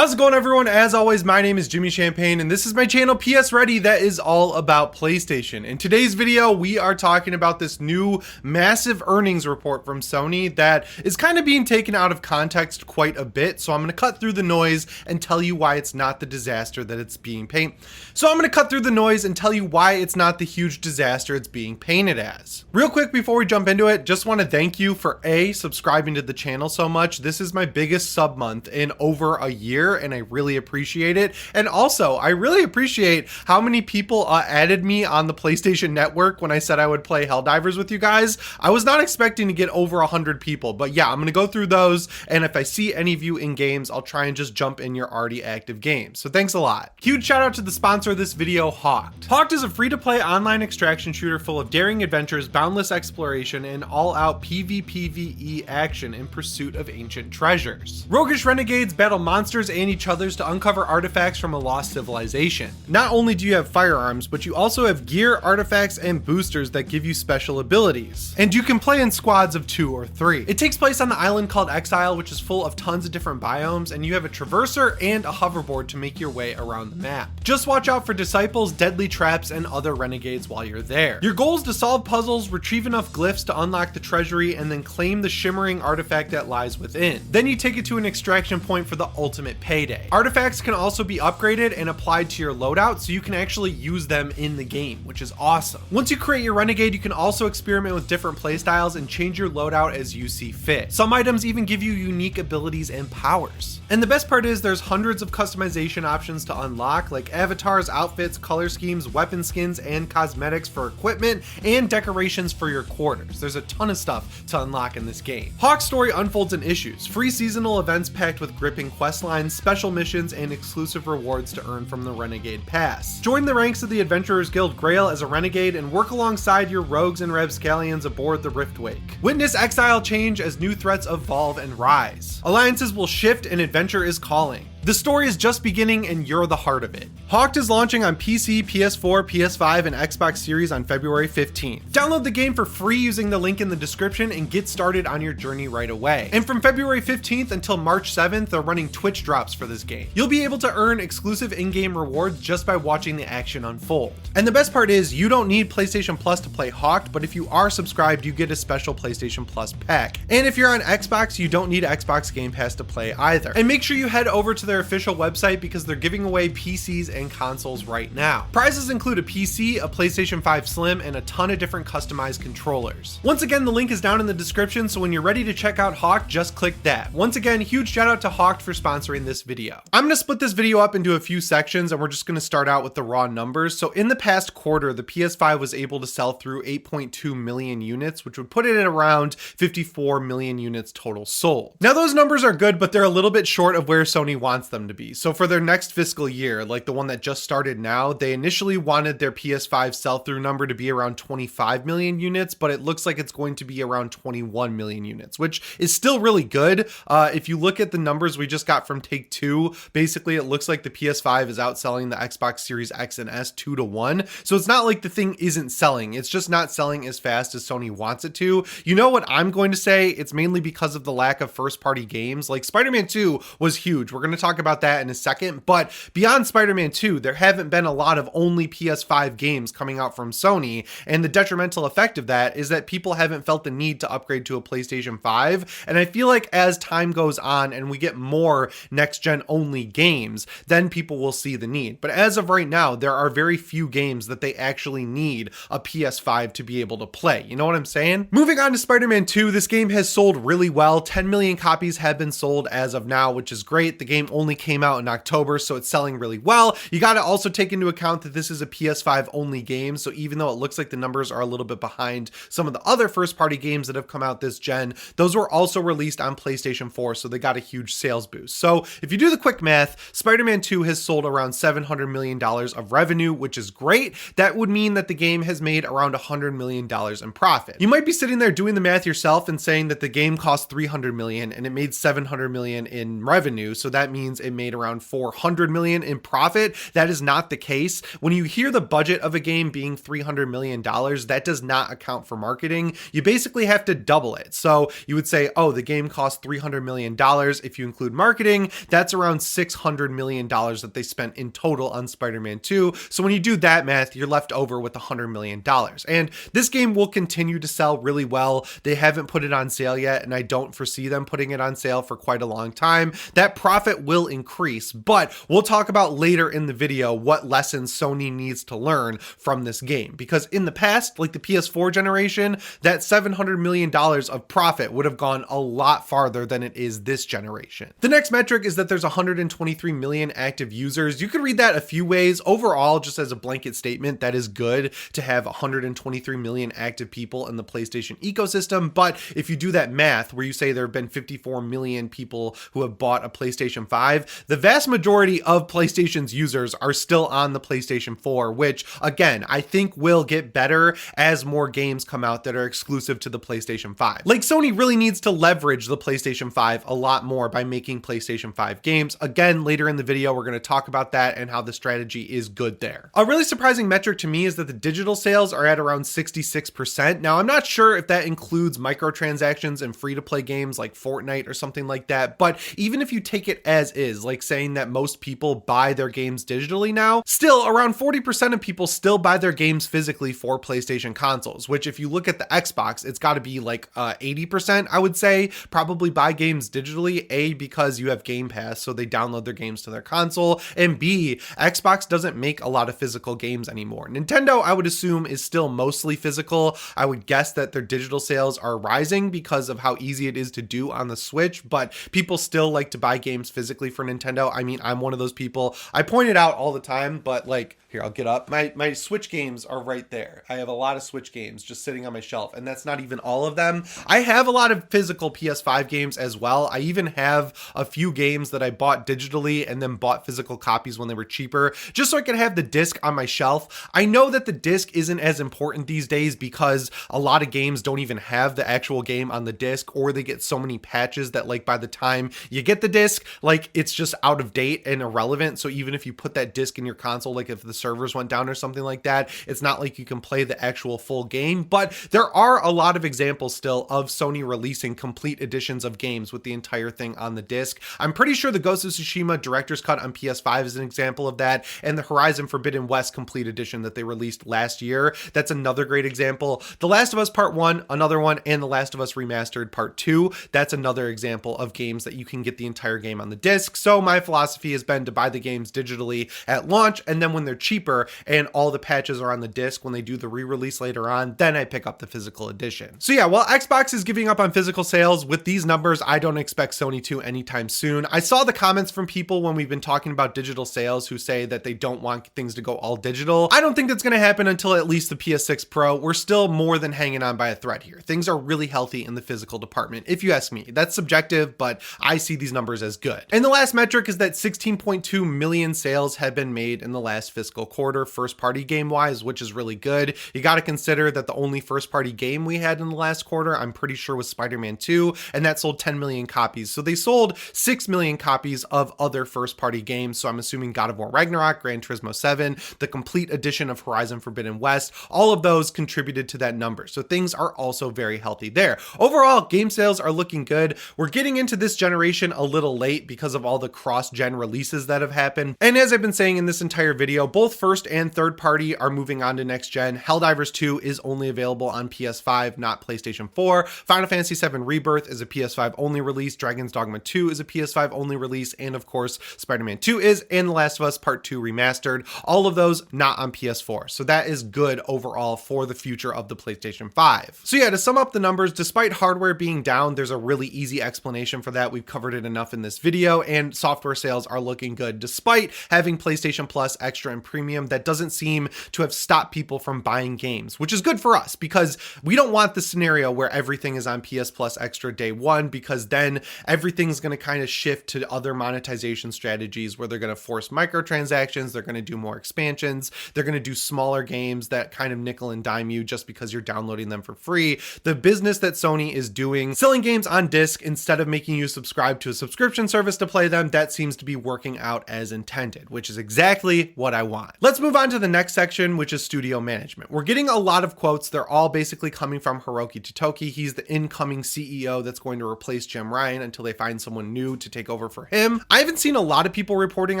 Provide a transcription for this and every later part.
How's it going, everyone? As always, my name is Jimmy Champagne, and this is my channel PSReady that is all about PlayStation. In today's video, we are talking about this new massive earnings report from Sony that is kind of being taken out of context quite a bit. So I'm going to cut through the noise and tell you why it's not the disaster that it's being painted. So I'm going to cut through the noise and tell you why it's not the huge disaster it's being painted as. Real quick before we jump into it, just want to thank you for subscribing to the channel so much. This is my biggest sub month in over a year, and I really appreciate it. And also, I really appreciate how many people added me on the PlayStation Network when I said I would play Helldivers with you guys. I was not expecting to get over 100 people, but yeah, I'm gonna go through those, and if I see any of you in games, I'll try and just jump in your already active games. So thanks a lot. Huge shout out to the sponsor of this video, Hawked. Hawked is a free-to-play online extraction shooter full of daring adventures, boundless exploration, and all-out PvPvE action in pursuit of ancient treasures. Roguish renegades battle monsters and each other's to uncover artifacts from a lost civilization. Not only do you have firearms, but you also have gear, artifacts, and boosters that give you special abilities. And you can play in squads of 2 or 3. It takes place on the island called Exile, which is full of tons of different biomes, and you have a traverser and a hoverboard to make your way around the map. Just watch out for disciples, deadly traps, and other renegades while you're there. Your goal is to solve puzzles, retrieve enough glyphs to unlock the treasury, and then claim the shimmering artifact that lies within. Then you take it to an extraction point for the ultimate payday. Artifacts can also be upgraded and applied to your loadout, so you can actually use them in the game, which is awesome. Once you create your renegade, you can also experiment with different playstyles and change your loadout as you see fit. Some items even give you unique abilities and powers. And the best part is there's hundreds of customization options to unlock, like avatars, outfits, color schemes, weapon skins, and cosmetics for equipment, and decorations for your quarters. There's a ton of stuff to unlock in this game. Hawk's story unfolds in issues, free seasonal events packed with gripping quest lines, special missions, and exclusive rewards to earn from the Renegade Pass. Join the ranks of the Adventurers Guild Grail as a renegade and work alongside your rogues and rapscallions aboard the Riftwake. Witness Exile change as new threats evolve and rise. Alliances will shift and adventure is calling. The story is just beginning and you're the heart of it. Hawked is launching on PC, PS4, PS5, and Xbox Series on February 15th. Download the game for free using the link in the description and get started on your journey right away. And from February 15th until March 7th, they're running Twitch drops for this game. You'll be able to earn exclusive in-game rewards just by watching the action unfold. And the best part is you don't need PlayStation Plus to play Hawked, but if you are subscribed, you get a special PlayStation Plus pack. And if you're on Xbox, you don't need Xbox Game Pass to play either. And make sure you head over to their official website because they're giving away PCs and consoles right now. Prizes include a PC, a PlayStation 5 Slim, and a ton of different customized controllers. Once again, the link is down in the description, so when you're ready to check out Hawked, just click that. Once again, huge shout out to Hawked for sponsoring this video. I'm going to split this video up into a few sections, and we're just going to start out with the raw numbers. So in the past quarter, the PS5 was able to sell through 8.2 million units, which would put it at around 54 million units total sold. Now those numbers are good, but they're a little bit short of where Sony wants them to be. So for their next fiscal year, like the one that just started now, they initially wanted their PS5 sell-through number to be around 25 million units, but it looks like it's going to be around 21 million units, which is still really good. If you look at the numbers we just got from Take-Two, basically it looks like the PS5 is outselling the Xbox Series X and S 2-to-1. So it's not like the thing isn't selling. It's just not selling as fast as Sony wants it to. You know what I'm going to say? It's mainly because of the lack of first-party games. Like Spider-Man 2 was huge. We're going to talk about that in a second, but beyond Spider-Man 2, there haven't been a lot of only PS5 games coming out from Sony, and the detrimental effect of that is that people haven't felt the need to upgrade to a PlayStation 5, and I feel like as time goes on and we get more next-gen only games, then people will see the need. But as of right now, there are very few games that they actually need a PS5 to be able to play. You know what I'm saying? Moving on to Spider-Man 2, this game has sold really well. 10 million copies have been sold as of now, which is great. The game only came out in October, so it's selling really well. You got to also take into account that this is a PS5 only game, so even though it looks like the numbers are a little bit behind some of the other first party games that have come out this gen, those were also released on PlayStation 4, so they got a huge sales boost. So if you do the quick math, Spider-Man 2 has sold around $700 million of revenue, which is great. That would mean that the game has made around $100 million in profit. You might be sitting there doing the math yourself and saying that the game cost $300 million and it made $700 million in revenue, so that means means it made around 400 million in profit. That is not the case. When you hear the budget of a game being $300 million, that does not account for marketing. You basically have to double it. So you would say, oh, the game cost $300 million. If you include marketing, that's around $600 million that they spent in total on Spider-Man 2. So when you do that math, you're left over with $100 million. And this game will continue to sell really well. They haven't put it on sale yet, and I don't foresee them putting it on sale for quite a long time. That profit will increase, but we'll talk about later in the video what lessons Sony needs to learn from this game. Because in the past, like the PS4 generation, that $700 million of profit would have gone a lot farther than it is this generation. The next metric is that there's 123 million active users. You could read that a few ways. Overall, just as a blanket statement, that is good to have 123 million active people in the PlayStation ecosystem. But if you do that math where you say there have been 54 million people who have bought a PlayStation 5, the vast majority of PlayStation's users are still on the PlayStation 4, which again, I think will get better as more games come out that are exclusive to the PlayStation 5. Like, Sony really needs to leverage the PlayStation 5 a lot more by making PlayStation 5 games. Again, later in the video, we're going to talk about that and how the strategy is good there. A really surprising metric to me is that the digital sales are at around 66%. Now, I'm not sure if that includes microtransactions and free-to-play games like Fortnite or something like that, but even if you take it as is, like saying that most people buy their games digitally now, still around 40% of people still buy their games physically for PlayStation consoles, which if you look at the Xbox, it's got to be like 80%, I would say, probably buy games digitally. A, because you have Game Pass, so they download their games to their console, and B, Xbox doesn't make a lot of physical games anymore. Nintendo, I would assume, is still mostly physical. I would guess that their digital sales are rising because of how easy it is to do on the Switch, but people still like to buy games physically for Nintendo. I mean, I'm one of those people. I point it out all the time, but like, here, I'll get up. My Switch games are right there. I have a lot of Switch games just sitting on my shelf, and that's not even all of them. I have a lot of physical PS5 games as well. I even have a few games that I bought digitally and then bought physical copies when they were cheaper, just so I could have the disc on my shelf. I know that the disc isn't as important these days because a lot of games don't even have the actual game on the disc, or they get so many patches that like by the time you get the disc, like it's just out of date and irrelevant. So even if you put that disc in your console, like if the servers went down or something like that, it's not like you can play the actual full game. But there are a lot of examples still of Sony releasing complete editions of games with the entire thing on the disc. I'm pretty sure the Ghost of Tsushima Director's Cut on PS5 is an example of that, and the Horizon Forbidden West complete edition that they released last year, that's another great example. The Last of Us Part 1, another one, and The Last of Us Remastered Part 2, that's another example of games that you can get the entire game on the disc. So my philosophy has been to buy the games digitally at launch, and then when they're cheaper and all the patches are on the disc, when they do the re-release later on, then I pick up the physical edition. So yeah, while Xbox is giving up on physical sales, with these numbers, I don't expect Sony to anytime soon. I saw the comments from people when we've been talking about digital sales who say that they don't want things to go all digital. I don't think that's going to happen until at least the PS6 Pro. We're still more than hanging on by a thread here. Things are really healthy in the physical department, if you ask me. That's subjective, but I see these numbers as good. And the last metric is that 16.2 million sales have been made in the last fiscal quarter, first party game wise, which is really good. You got to consider that the only first party game we had in the last quarter, I'm pretty sure, was Spider-Man 2, and that sold 10 million copies. So they sold 6 million copies of other first party games. So I'm assuming God of War Ragnarok, Gran Turismo 7, the complete edition of Horizon Forbidden West, all of those contributed to that number. So things are also very healthy there. Overall, game sales are looking good. We're getting into this generation a little late because of all the cross-gen releases that have happened. And as I've been saying in this entire video, both first and third party are moving on to next gen. Helldivers 2 is only available on PS5, not PlayStation 4. Final Fantasy VII Rebirth is a PS5 only release. Dragon's Dogma 2 is a PS5 only release. And of course, Spider-Man 2 is, and The Last of Us Part 2 Remastered. All of those not on PS4. So that is good overall for the future of the PlayStation 5. So yeah, to sum up the numbers, despite hardware being down, there's a really easy explanation for that. We've covered it enough in this video, and software sales are looking good despite having PlayStation Plus Extra and Premium. That doesn't seem to have stopped people from buying games, which is good for us because we don't want the scenario where everything is on PS Plus Extra day one, because then everything's going to kind of shift to other monetization strategies where they're going to force microtransactions, they're going to do more expansions, they're going to do smaller games that kind of nickel and dime you just because you're downloading them for free. The business that Sony is doing, selling games on disc instead of making you subscribe to a subscription service to play them, that seems to be working out as intended, which is exactly what I want. Let's move on to the next section, which is studio management. We're getting a lot of quotes. They're all basically coming from Hiroki Totoki. He's the incoming CEO that's going to replace Jim Ryan until they find someone new to take over for him. I haven't seen a lot of people reporting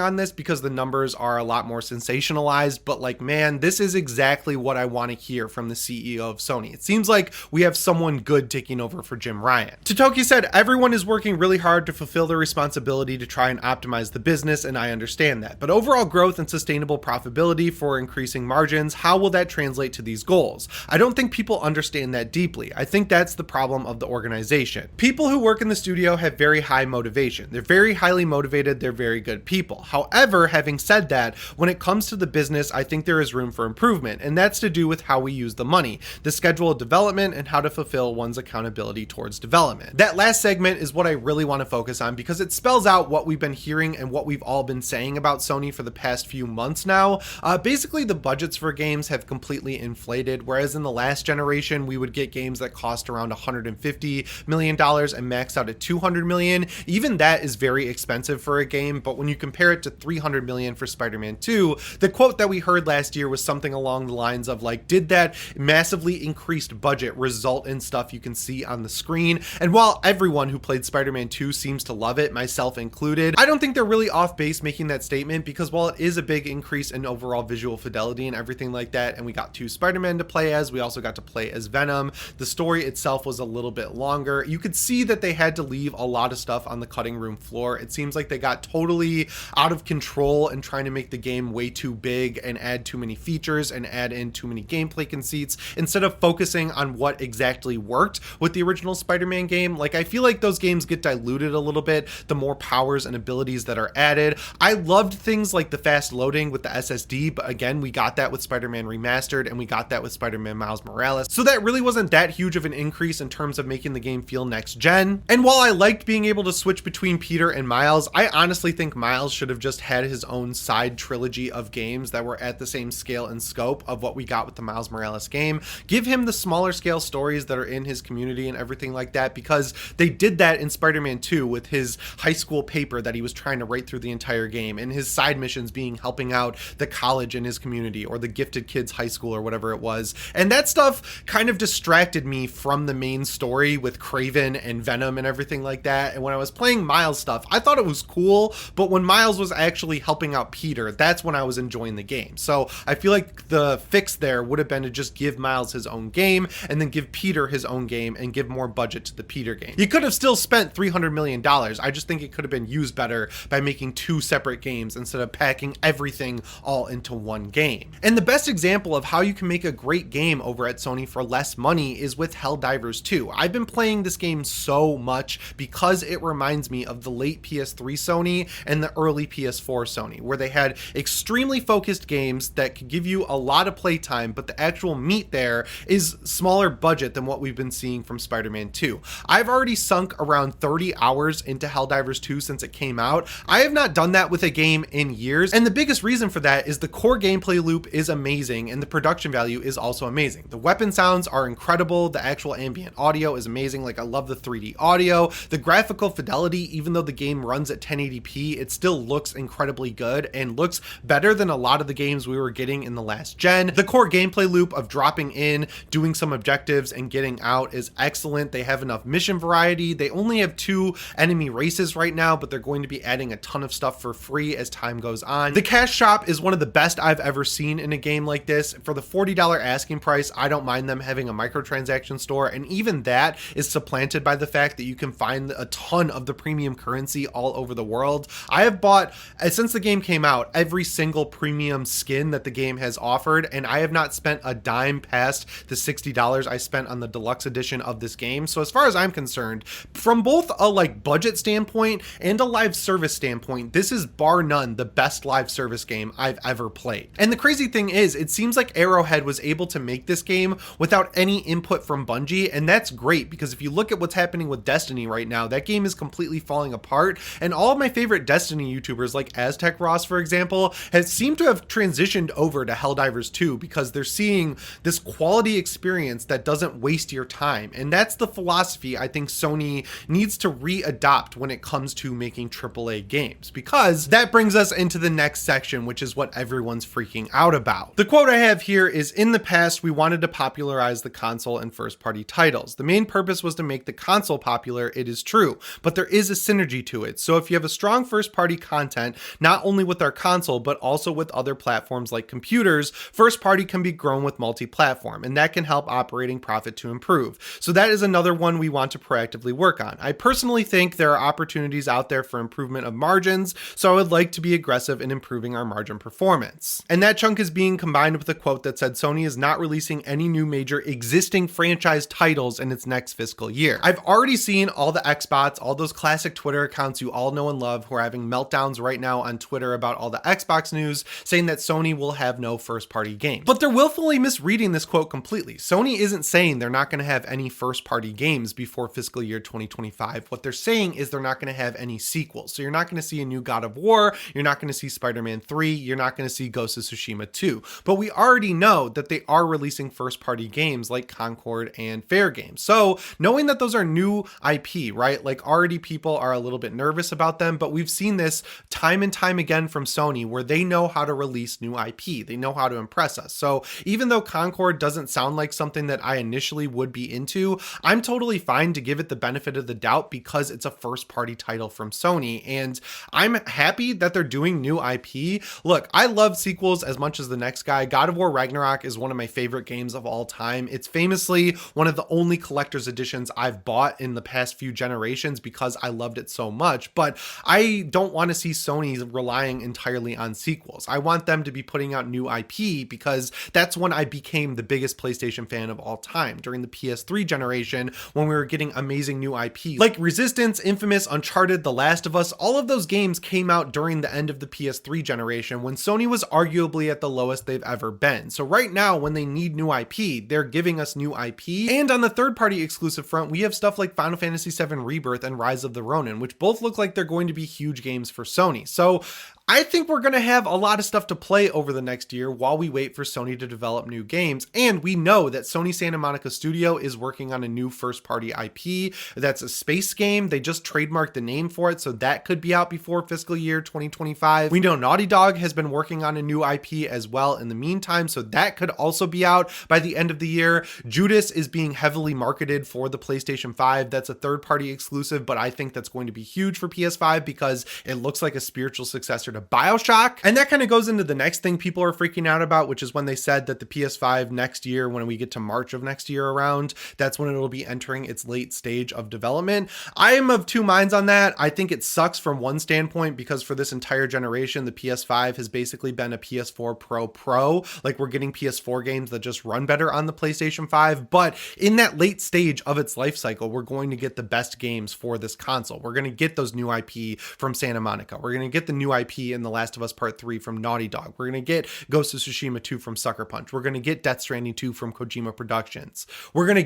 on this because the numbers are a lot more sensationalized, but like, man, this is exactly what I want to hear from the CEO of Sony. It seems like we have someone good taking over for Jim Ryan. Totoki said, everyone is working really hard to fulfill their responsibility to try and optimize the business, and I understand that. But overall growth and sustainable profitability for increasing margins, how will that translate to these goals? I don't think people understand that deeply. I think that's the problem of the organization. People who work in the studio have very high motivation. They're very highly motivated. They're very good people. However, having said that, when it comes to the business, I think there is room for improvement, and that's to do with how we use the money, the schedule of development, and how to fulfill one's accountability towards development. That last segment is what I really want to focus on because it spells out what we've been hearing and what we've all been saying about Sony for the past few months now. Basically, the budgets for games have completely inflated, whereas in the last generation, we would get games that cost around $150 million and maxed out at $200 million. Even that is very expensive for a game, but when you compare it to $300 million for Spider-Man 2, the quote that we heard last year was something along the lines of like, did that massively increased budget result in stuff you can see on the screen? And while everyone who played Spider-Man 2 seems to love it, myself included, I don't think they're really off base making that statement, because while it is a big increase in overall visual fidelity and everything like that, and we got 2 Spider-Man to play as, we also got to play as Venom, the story itself was a little bit longer. You could see that they had to leave a lot of stuff on the cutting room floor. It seems like they got totally out of control and trying to make the game way too big and add too many features and add in too many gameplay conceits instead of focusing on what exactly worked with the original Spider-Man game. Like, I feel like those games get diluted a little bit the more powers and abilities that are added. I loved things like the fast loading with the SSD, but again, we got that with Spider-Man Remastered and we got that with Spider-Man Miles Morales. So that really wasn't that huge of an increase in terms of making the game feel next gen. And while I liked being able to switch between Peter and Miles, I honestly think Miles should have just had his own side trilogy of games that were at the same scale and scope of what we got with the Miles Morales game. Give him the smaller scale stories that are in his community and everything like that, because they did that in Spider-Man 2 with his high school paper that he was trying to write through the entire game, and his side missions being helping out the college in his community or the gifted kids high school or whatever it was. And that stuff kind of distracted me from the main story with Kraven and Venom and everything like that. And when I was playing Miles stuff, I thought it was cool, but when Miles was actually helping out Peter, that's when I was enjoying the game. So I feel like the fix there would have been to just give Miles his own game and then give Peter his own game and give more budget to the Peter game. You could have still spent $300 million. I just think it could have been used better by making 2 separate games instead of packing everything all into one game. And the best example of how you can make a great game over at Sony for less money is with Helldivers 2. I've been playing this game so much because it reminds me of the late PS3 Sony and the early PS4 Sony, where they had extremely focused games that could give you a lot of playtime, but the actual meat there is smaller budget than what we've been seeing from Spider-Man 2. I've already sunk around 30 hours into Helldivers 2 since it came out. I have not done that with a game in years, and the biggest reason for that is the core gameplay loop is amazing and the production value is also amazing. The weapon sounds are incredible, the actual ambient audio is amazing, like I love the 3D audio, the graphical fidelity, even though the game runs at 1080p, it still looks incredibly good and looks better than a lot of the games we were getting in the last gen. The core gameplay loop of dropping in, doing some objectives, and getting out is excellent. They have enough mission variety. They only have 2 enemy races right now, but they're going to be adding a ton of stuff for free as time goes on. The cash shop is one of the best I've ever seen in a game like this. For the $40 asking price, I don't mind them having a microtransaction store, and even that is supplanted by the fact that you can find a ton of the premium currency all over the world. I have bought, since the game came out, every single premium skin that the game has offered, and I have not spent a dime past the $60 I spent on the deluxe edition of this game. So as far as I'm concerned, from both a budget standpoint and a live service standpoint, this is bar none the best live service game I've ever played. And the crazy thing is, it seems like Arrowhead was able to make this game without any input from Bungie, and that's great, because if you look at what's happening with Destiny right now, that game is completely falling apart, and all of my favorite Destiny YouTubers like Aztec Ross, for example, has seemed to have transitioned over to Helldivers 2 because they're seeing this quality experience that doesn't waste your time. And that's the philosophy I think Sony needs to re-adopt when it comes to making AAA games, because that brings us into the next section, which is what everyone's freaking out about. The quote I have here is, "In the past, we wanted to popularize the console and first-party titles. The main purpose was to make the console popular, it is true, but there is a synergy to it. So if you have a strong first-party content, not only with our console, but also with other platforms like computers, first-party can be grown with multi-platform, and that can help operating profit to improve. So that is another one we want to proactively work on. I personally think there are opportunities out there for improvement of margins, so I would like to be aggressive in improving our margin performance." And that chunk is being combined with a quote that said Sony is not releasing any new major existing franchise titles in its next fiscal year. I've already seen all the Xbots, all those classic Twitter accounts you all know and love who are having meltdowns right now on Twitter about all the Xbox news, saying that Sony will have no first-party games. But they're willfully misreading this quote completely. Sony isn't saying they're not going to have any first-party games before fiscal year 2025. What they're saying is they're not going to have any sequels. So you're not going to see a new God of War, you're not going to see Spider-Man 3, you're not going to see Ghost of Tsushima 2. But we already know that they are releasing first-party games like Concord and Fair Games. So knowing that those are new IP, right? Like already people are a little bit nervous about them, but we've seen this time and time again from Sony where they know how to release new IP. They know how to impress us. So even though Concord doesn't sound like something that I initially would be into, I'm totally fine to give it the benefit of the doubt because it's a first-party title from Sony, and I'm happy that they're doing new IP. Look, I love sequels as much as the next guy. God of War Ragnarok is one of my favorite games of all time. It's famously one of the only collector's editions I've bought in the past few generations because I loved it so much, but I don't want to see Sony relying entirely on sequels. I want them to be putting out new IP because that's when I became the biggest PlayStation fan of all time, during the PS3 generation, when we were getting amazing new IP like Resistance, Infamous, Uncharted, The Last of Us. All of those games came out during the end of the PS3 generation when Sony was arguably at the lowest they've ever been. So right now, when they need new IP, they're giving us new IP. And on the third-party exclusive front, we have stuff like Final Fantasy VII Rebirth and Rise of the Ronin, which both look like they're going to be huge games for Sony. So I think we're going to have a lot of stuff to play over the next year while we wait for Sony to develop new games. And we know that Sony Santa Monica Studio is working on a new first-party IP. That's a space game. They just trademarked the name for it, so that could be out before fiscal year 2025. We know Naughty Dog has been working on a new IP as well in the meantime, so that could also be out by the end of the year. Judas is being heavily marketed for the PlayStation 5. That's a third-party exclusive, but I think that's going to be huge for PS5 because it looks like a spiritual successor to BioShock. And that kind of goes into the next thing people are freaking out about, which is when they said that the PS5 next year, when we get to March of next year around, that's when it'll be entering its late stage of development. I am of two minds on that. I think it sucks from one standpoint because for this entire generation, the PS5 has basically been a PS4 Pro. Like we're getting PS4 games that just run better on the PlayStation 5. But in that late stage of its life cycle, we're going to get the best games for this console. We're going to get those new IP from Santa Monica. We're going to get the new IP in The Last of Us Part 3 from Naughty Dog. We're going to get Ghost of Tsushima 2 from Sucker Punch. We're going to get Death Stranding 2 from Kojima Productions. We're going to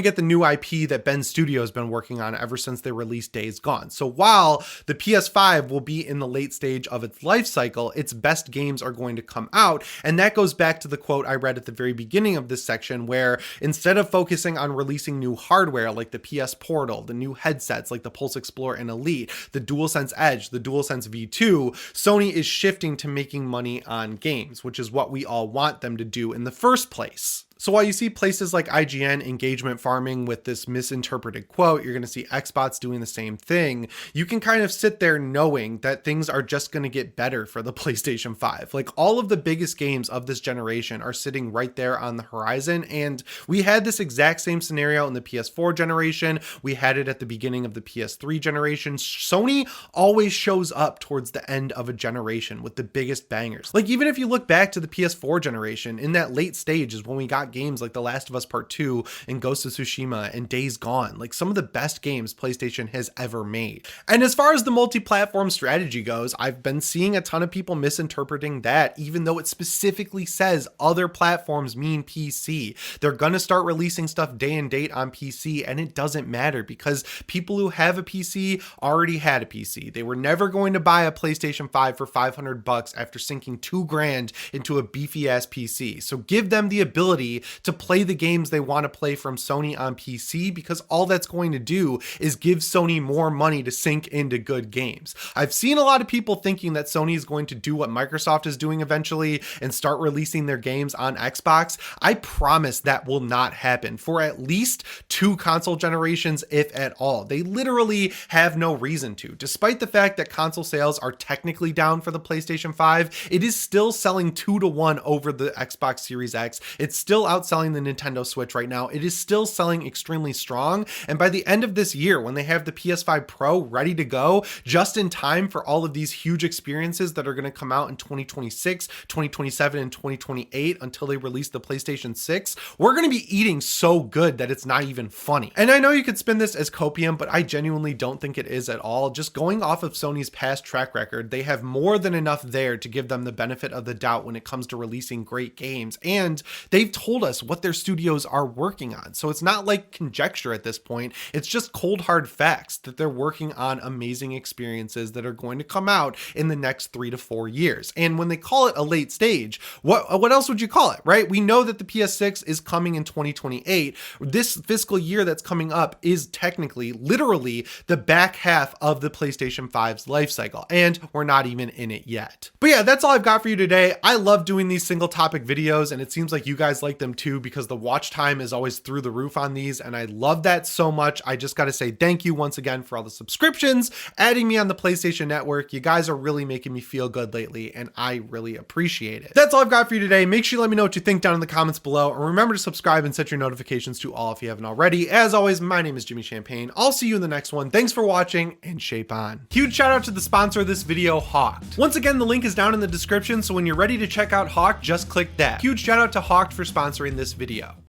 get the new IP that Ben Studio has been working on ever since they released Days Gone. So while the PS5 will be in the late stage of its life cycle, its best games are going to come out. And that goes back to the quote I read at the very beginning of this section, where instead of focusing on releasing new hardware like the PS Portal, the new headsets like the Pulse Explorer and Elite, the DualSense Edge, the DualSense V2, Sony is shifting to making money on games, which is what we all want them to do in the first place. So while you see places like IGN engagement farming with this misinterpreted quote, you're going to see Xbox doing the same thing. You can kind of sit there knowing that things are just going to get better for the PlayStation 5. Like all of the biggest games of this generation are sitting right there on the horizon. And we had this exact same scenario in the PS4 generation. We had it at the beginning of the PS3 generation. Sony always shows up towards the end of a generation with the biggest bangers. Like even if you look back to the PS4 generation, in that late stage is when we got games like The Last of Us Part 2 and Ghost of Tsushima and Days Gone, like some of the best games PlayStation has ever made. And as far as the multi-platform strategy goes, I've been seeing a ton of people misinterpreting that, even though it specifically says other platforms mean PC. They're gonna start releasing stuff day and date on PC, and it doesn't matter because people who have a PC already had a PC. They were never going to buy a PlayStation 5 for $500 after sinking $2,000 into a beefy ass PC. So give them the ability ability to play the games they want to play from Sony on PC, because all that's going to do is give Sony more money to sink into good games. I've seen a lot of people thinking that Sony is going to do what Microsoft is doing eventually and start releasing their games on Xbox. I promise that will not happen for at least 2 console generations, if at all. They literally have no reason to. Despite the fact that console sales are technically down for the PlayStation 5, it is still selling 2-to-1 over the Xbox Series X. It's still outselling the Nintendo Switch right now. It is still selling extremely strong. And by the end of this year, when they have the PS5 Pro ready to go, just in time for all of these huge experiences that are going to come out in 2026, 2027, and 2028 until they release the PlayStation 6, we're going to be eating so good that it's not even funny. And I know you could spin this as copium, but I genuinely don't think it is at all. Just going off of Sony's past track record, they have more than enough there to give them the benefit of the doubt when it comes to releasing great games. And they've told us what their studios are working on. So it's not like conjecture at this point. It's just cold hard facts that they're working on amazing experiences that are going to come out in the next 3 to 4 years. And when they call it a late stage, what else would you call it, right? We know that the PS6 is coming in 2028. This fiscal year that's coming up is technically, literally, the back half of the PlayStation 5's life cycle, and we're not even in it yet. But yeah, that's all I've got for you today. I love doing these single topic videos, and it seems like you guys like them too, because the watch time is always through the roof on these, and I love that so much. I just got to say thank you once again for all the subscriptions, adding me on the PlayStation Network. You guys are really making me feel good lately, and I really appreciate it. That's all I've got for you today. Make sure you let me know what you think down in the comments below, and remember to subscribe and set your notifications to all if you haven't already. As always, my name is Jimmy Champagne. I'll see you in the next one. Thanks for watching, and shape on. Huge shout out to the sponsor of this video, Hawked. Once again, the link is down in the description, so when you're ready to check out Hawked, just click that. Huge shout out to Hawked for sponsoring this video.